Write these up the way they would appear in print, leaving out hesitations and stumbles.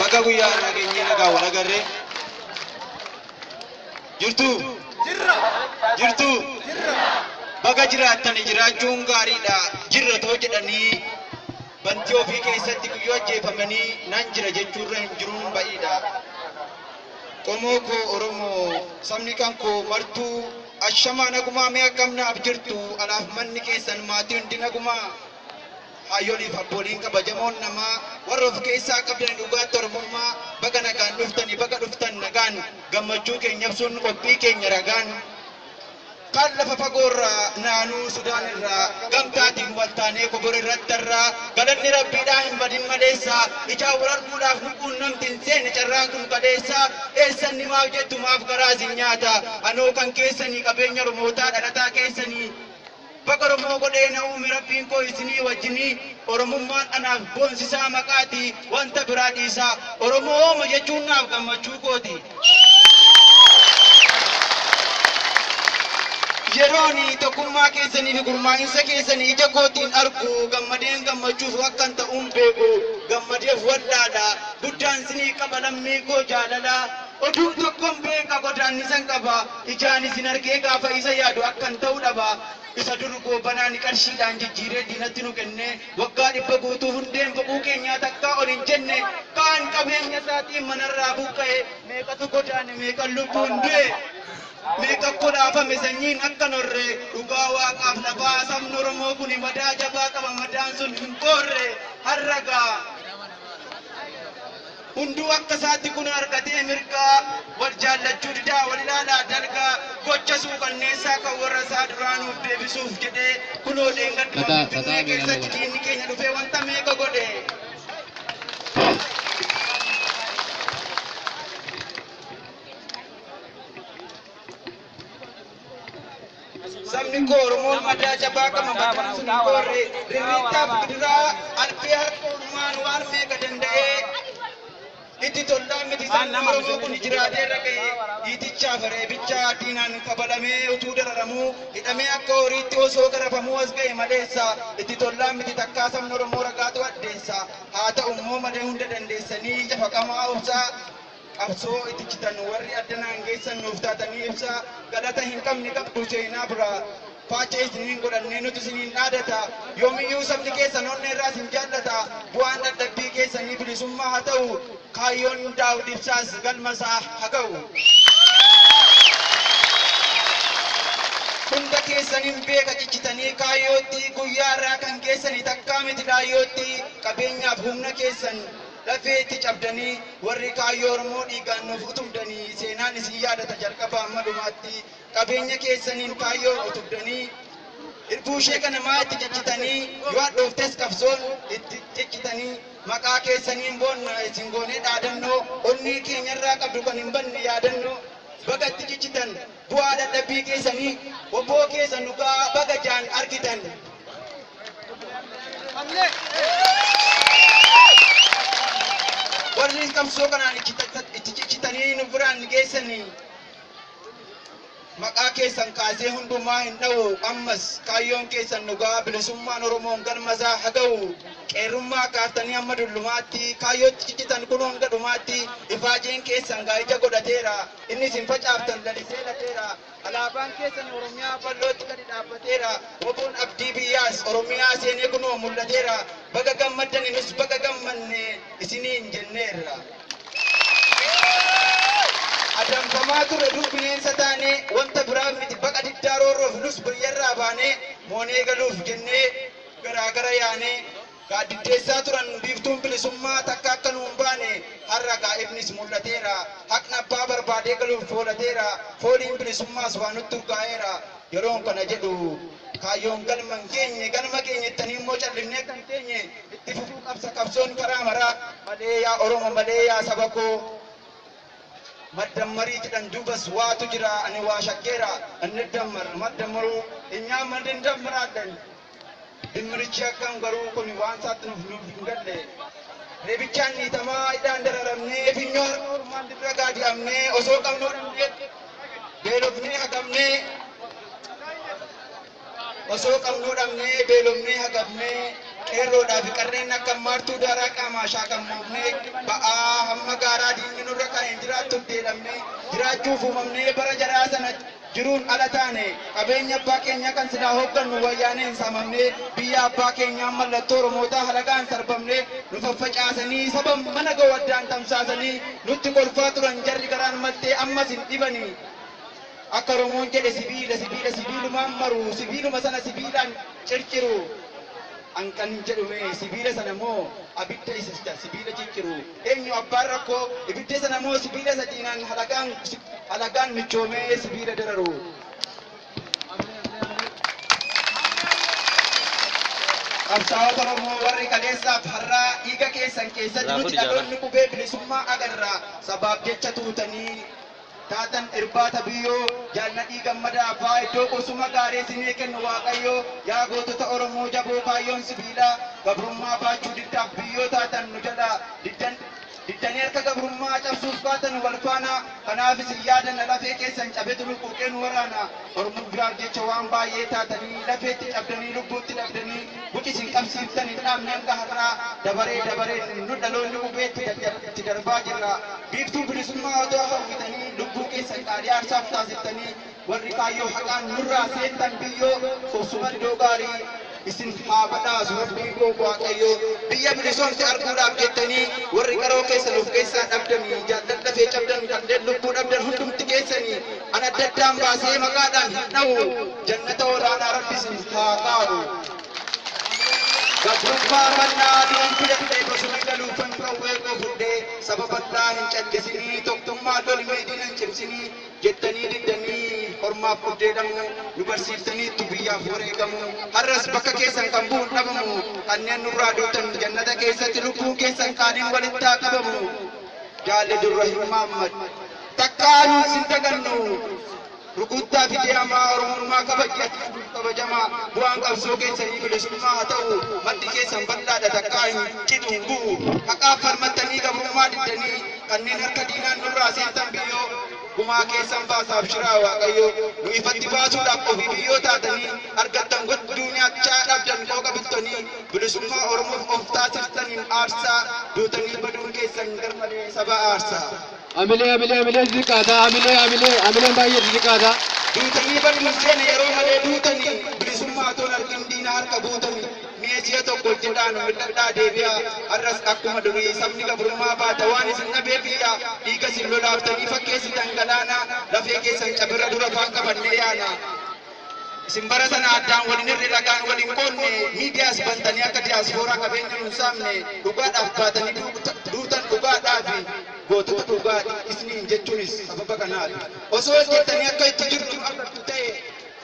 Baga guyyaa irraa geenyee nagaa wal agarree jirtu baga jiraattan jiraachuun gaariidha jirra too jedhanii bantii ofii keessatti guyyoo ajjeefamanii nan jira jechuurra hin jiruun ba'iidha. Qomoo koo Oromoo sabni kan koo martuu ashamaa nagumaa mee akkamnaaf jirtu alaaf manni keessan maatii hundi nagumaa hayyoliif abbooliin kabajamoon namaa warra of keessaa qabdan dhugaatti Oromummaa baga nagaan dhuftanii baga dhuftan nagaan gammachuu keenya ibsuun qophii keenya ragaan kan lafa fagoorraa naanuu Sudaan irraa gamtaatiin waltaanee kobora irratti irraa galanni rabbiidhaa hin badin maleessaa ijaa wal arguudhaaf lubbuun namti hin seenne carraan kun qadeessaa eessanni maaf jettu maaf garaasin nyaata anoo kan keessanii qabeenya Oromootaa dhalataa keessanii baga Oromoo godhee na uume rabbiin koo isinii wajjinii Oromummaan anaaf boonsisaa maqaati wanta biraa dhiisaa Oromoo jechuun naaf gammachuu kooti. Yerooni tokkummaa keessanii fi gurmaa'insa keessanii ija kootiin argu gammadeen gammachuuf akkan ta'uun beeku gammadeef waddaadha guddaan sinii qaba lammii koo jaalala oduu tokkoon beeka godaannisan qaba ijaan isin argee gaafa isa yaadu akkan ta'uu dhaba isa dur goobanaan qarshiidhaan jijjiiree diinatti nu kenne waggaa 100 guutuu hundeen boquu keenyaa takkaa ol hin jenne kaan qabeenya isaatiin manarraa buqqa'e meeqatu godaane meeqan lubbuun du'e Meka kola apa mesanyin akan orre uga waqaf laba sabni Oromoo kun madaa jabaa qaba madaan sun hin qorre harraga hundu akka saatti kun argatee mirgaa wal jaallachuu didaa wal ilaalaa dalgaa gocha suuqanneessaa kan warra isaa duraanuuf deebisuuf jedhee kunoo leengadhuma finfinnee keessatti diinni keenya dhufee wanta meeqa godhe. Sabni koo Oromoon madaa jabaa qaba madaan sun hin qorre rirriittaaf gidiraa alfee harka Oromaan waan meeqa danda'ee itti tollaan miti sabni Oromoo kun jiraatee raga'ee dhiitichaa fareebichaa diinaan kabalamee utuu dararamuu hidhamee akka horiitti osoo garafamuu as ga'e maleessa itti tollaan miti takkaa sabni Oromoo ragaatu addeessa haa ta'u immoo malee hunda dandeessanii jafa qamaa obsaa qabsoo itti citan warri addanaan geessan nuuf taatanii ibsa galata hin qabne qabdu seenaa bira faacha isiniin godhannee nuti isiniin dhaadata yoomiyyuu sabni keessan onnee irraa isin jaallata bu'aan dadhabbii keessanii bilisummaa haa ta'u kaayyoon Daawud Ibsaas galmasaa haa ga'u. Hunda keessaniin beeka ciccitanii kaayyootti guyyaa irraa kan keessanii takkaa miti dhaayyootti qabeenyaaf humna keessan lafeetti cabdanii warri kaayyoo Oromoo dhiigaan nuuf utubdanii seenaan isin yaadata jalqaba amma dhumaatti qabeenya keessaniin kaayyoo utubdanii irbuu ishee kana maatti ciccitanii yoo hadhooftes qabsoon itti ciccitanii maqaa keessaniin boonna isin goonee dhaadannoo onnee keenyarraa qabdu kan hin banne yaadannoo baga itti ciccitan bu'aa dadhabbii keessanii obboo keessan dhugaa baga jaan argitan. Warri qabsoo kanaan itti ciccitanii nu biraan geessanii maqaa keessan kaasee hundumaa hin dha'u ammas kaayyoon keessan dhugaa bilisummaan Oromoon galmasaa haa ga'u qeerrummaa kaaftanii amma dullumaatti kaayyootti ciccitan kun hanga dhumaatti ifaajeen keessan gaa'ija godhateera inni isin facaaftan lalisee lateera alaabaan keessan Oromiyaa ballootti gadi dhaabbateera woboon abdii biyyaas Oromiyaa seenee kunoo mul'ateera baga gammaddanis baga gammanne isiniin jenneerra. Adamfamaa ture dur bineensa taane wanta biraa miti baqa diddaa roorroof nus biyyarraa baane moonee galuuf jennee garaagara yaane gaaddiddeessaa turan biiftuun bilisummaa takka akka nuun baane har'a gaa'ibnis mul'ateera haqna abbaa barbaadee galuuf foolateera fooliin bilisummaas waan nutti urgaa'eera yeroon kana jedhu kaayyoon galma keenya ittanii immoo callifnee kan teenye itti fufuu qabsoon karaa maraa malee yaa Oromoo malee yaa saba koo madammarii jedhan duubas waatu jira ani waa shakkeera inni dammar madammaruu inyaa madin dammaraadhan dimmirichi akkam garuu kun waan saatti nuuf hin galle reebichaan niitamaa idaan dararamnee finyoo harka Oromaan dirra gaadi'amnee osoo qabnoo dhandee beelofnee hagamnee osoo qabnoo dhabnee beelofnee hagamnee qeerroodhaa fi qarreen akka martuu daaraa qaamaa shaakammoofnee ba'aa hamma gaaraa diinni nurra kaa'een jiraattuuf deedhamnee jiraachuuf uumamnee bara jaraa sana jiruun ala taane qabeenya abbaa keenya kan silaa hooggannu wayyaaneen saamamnee biyya abbaa keenyaa mallattoo oromootaa halagaan sarbamnee nu faffacaasanii saba mana gawaddaan tamsaasanii nutti kolfaa turan jarri garaan maltee ammas hin dhibanii akka oromoon jedhe sibiilumaan maru sibiiluma sana sibiilaan circiru angkan jedhume sibiila sana moo abidda isa sibiila cicciru eenyu abbaan rakkoo ibidda sana moo sibiila sadiinaan halagaan michoomee sibiila dararu qabsaa'ota oromoo warri kaleessaaf har'aa dhiiga keessan keessatti nuti dhaloonni qubee bilisummaa agarraa sabaaf jecha tuutanii taatan irbaata biyyoo jaalladhii gammadaa abbaa iddoo qosuma gaarii isinii kennu waaqayyo yaa gootota oromoo jaboo kaayyoon sibiilaa gabrummaa baachuu diddaaf biyyoo taatan nu jala diddanii harka gabrummaa cabsuuf baatan wal faana kanaaf isin yaadanna lafee keessan cabetu luquuqee nu waraana oromoo biraaf jecha waan baay'ee taatanii lafeetti cabdanii lubbuutti dhabdanii buqi isin qabsiiftanii dhaabne hanga har'aa dabaree nu dhaloonni qubeetti itti darbaa jirra biiftuu bilisummaa otoo hawwitanii lubbuu keessan qaalii aarsaaf taasiftanii warri kaayyoo haqaan nurraa seentan biyyoo qubsuma iddoo gaarii isin haa badhaasu rabbiin koo waaqayyo biyya bilisoomte arguudhaaf jettanii warri qaroo keessan of keessaa dhabdanii jaallan lafee cabdan kanneen lubbuu dhabdan hundumti keessanii ana daddaan baasee maqaadhaan hin dha'u jannata olaanaa rabbi isin haa qabu gabrummaa mannaa diin fidattee bosona galuufan qawwee koo fuudhee saba bal'aa hin callisinii tokkummaa lolmee diina hin cimsinii jettanii diddanii ormaaf guddeedhamu nu barsiiftaniittu biyyaaf wareegamu har'as bakka keessan kan bu'uun dhabamu kanneen nurraa duutan jannata keessatti lubbuun keessan kaaniin walitti haa qabamu jaalle durra hin maammad takkaanuu sin dagannu rukuttaa fi deemaa oromummaa kabajamaa bu'aan qabsoo keessanii bilisummaa haa ta'u maddi keessan bal'aadha takkaa hin cidhuun bu'u haqaaf falmattanii gabrummaa diddanii kanneen harka diinaan nurraa seentan biyyoo gumaa keessan baasaaf shiraa waaqayyo nu ifatti baasuudhaaf ofii biyyoo taatanii argattan duuniyaachaa dhabdan qooqa bittanii bilisummaa oromoof of taasiftaniin aarsaa duutanii baduun keessan garmalee saba aarsaa. Amilee ziqaata amileen baay'ee ziqaata. Duutanii baduun seena yeroo malee duutanii bilisummaa toon argin diina harka buutanii mi'eessiya tokko jedhaan midhadhaa deebi'aa har'as akkuma durii sabni gabrummaa baata waan isin dhabee biyya dhiiga isin lolaaftanii fakkeessitan galaana lafee keessan cabira dura faan qabannee yaana. Isin bara sana addaan waliin irra dhagaan waliin qoonne miidiyaas bantanii akka diyaaspooraa qabeenya nuun saamne dhugaadhaaf baatanii duutan dhugaadhaafi gootota dhugaadhi isiniin jechuunis sababa kanaati. Osoo jettanii akka itti jirtu argattu ta'e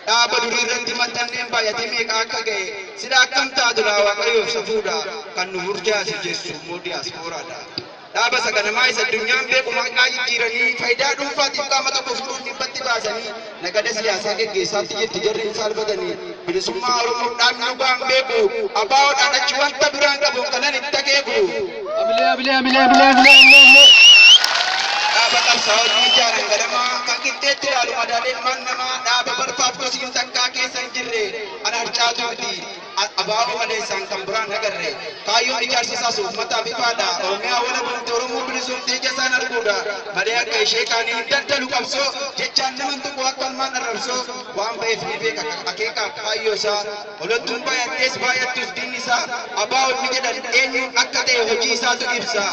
dhaaba durii irratti maxxanneen baay'atee meeqa akka ga'e sida akkam taatu laa waaqayyoof safuudha kan nu burjaasi jessu immoo diyaaspooraadha. Dhaaba saganamaa isa addunyaan beeku maqaa jijjiiranii faayidaa dhuunfaatiif qaama tokko fuudhuun dhibbatti baasanii nagada siyaasaa geggeessaatti jetti jarri hin saalfatanii bilisummaa Oromoo dhaabni dhugaan beeku abaawoodhaan achi wanta biraan qabu kanan itti akeeku. Dhaaba qabsaa'oonni ijaaran ganamaa kan qixxeetti ilaalu madaaleen maan namaa dhaaba barfaaf kosiin takkaa keessa hin jirre ana harcaatu miti abaaboo maleessaan kan biraan agarre kaayyoon ijaarsa isaas uummataaf ifaadha oromiyaa wala bulti oromoo bilisumtee jasaan arguudha malee akka ishee kaanii hin daddalu qabsoo jechaan naman tokko akka almaan arrabsoo waan ba'eef ni beeka akeekaaf kaayyoo isaa olottuun baay'attees baay'attuus diinni isaa abaa'oonni jedhan eenyuun akka ta'e hojii isaatu ibsa.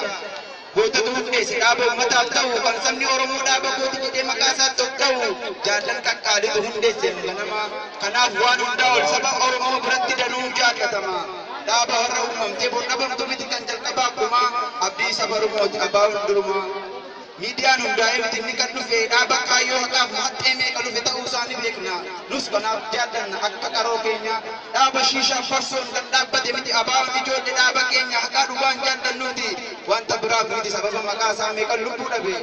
Gootota hundeesse dhaaba uummataaf ta'u kan sabni Oromoo dhaaba gooti jedhee maqaa isaatti of ta'u jaallan qaqqaalitu hundeesse ganama kanaaf waan hundaa ol saba Oromoo biratti danuu jaallatama dhaaba har'a uumamtee bor dhabamtu miti kan jalqabaa akkuma abdii saba Oromooti abaa'uun durumaa miidiyaan hundaa'ee miti inni kan dhufe dhaaba kaayyoo haqaaf maxxee meeqa dhufe ta'uu isaanii beekna nus kanaaf jaallanna akka qaroo keenya dhaaba shiishaa farsoon kan dhaabbate miti abaa'uun ijoollee dhaaba keenya haqaa dhugaan jaallannuuti wanta biraaf miti sababa maqaa isaa meeqa lubbuu dhabe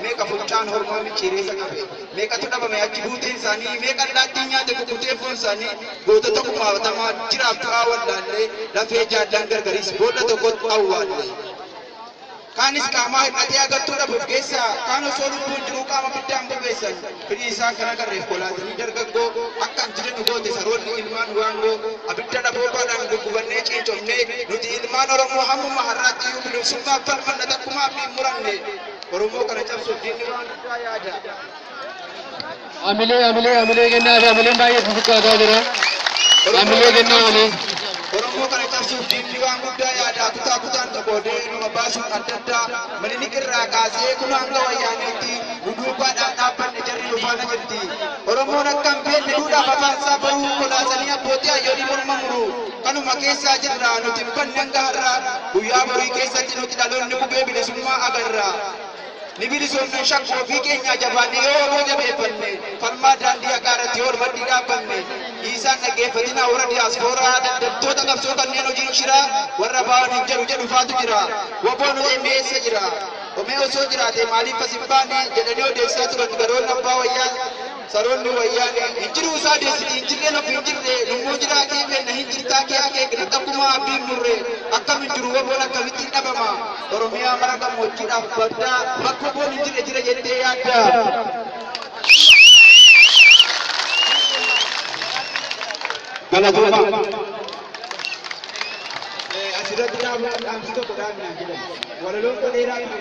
meeqa funcaan hormaa micciireessa qabe meeqatu dhabame achi buuteen isaanii meeqa allaattiin nyaate kukkutee foon isaanii gootota kumaatamaa jiraaf du'aa wallaallee lafee jaallan gargariis boolla tokkotti awwaalle. kaanis qaamaa hir'atee agartuudha bufgeessa kaan osoo lubbuun jiruu qaama biddaan bobeessan fedhii isaa kana garreef kolaatanii dargaggoo akka hin jirre nu goote saroonni ilmaan waangoo abidda dhaboobaadhaan guggubannee ciicomnee nuti ilmaan Oromoo hammuma har'aatti iyyuu bilisummaaf falmanna takkumaa abdiin muranne Oromoo kana cabsuuf diinni waan guddaa yaada. Amilee kennaa fi amileen baay'ee xixiqqaataa jira. Amilee kennaa malee. Oromoo kana cabsuuf diinni waan guddaa yaada kutaa kutaan qoqqoodee nama baasuun adda addaa Minilik irraa kaasee kun hanga wayyaaniitti duduubaadhaan dhaabbanne jarri dhufaana jirti. Oromoon akka hin beekne duudhaaf afaan isaa baruu kolaasanii abbootii hayyoolii morma muru. Kanuma keessaa jirra nuti hin banne hanga har'aa guyyaa borii keessatti nuti dhaloonni qubee bilisummaa agarra. Ni bilisoomne shakkoo ofii keenya jabaanne yoo oboo jabeeffanne falmaa daandii haqaaratti yoo maddi dhaabbanne isaan dhaggeeffatina warra diyaaspooraa daldaltoota qabsoo kanneen hojii shiraa warra ba'an hin jedhu faatu jira. Woboon OMS jira. Omee osoo jiraate maaliif as hin baane jedhanii odeessaa turan garoonni abbaa wayyaa saroonni wayyaane hin jiru isaa deessiti hin jirreen of hin jirre lummuu jiraatee fenna hin jirtaa kee akeekna takkumaa abdiin murre akkam hin jiru woboon akkamittiin dhabama Oromiyaa mara gammoojjiidhaaf baddaa bakka woboon hin jirre jira jettee yaadda. Galatooma. Asirratti dhaamsi tokko dhaabnaa jedhama. Walaloon dheeraa kan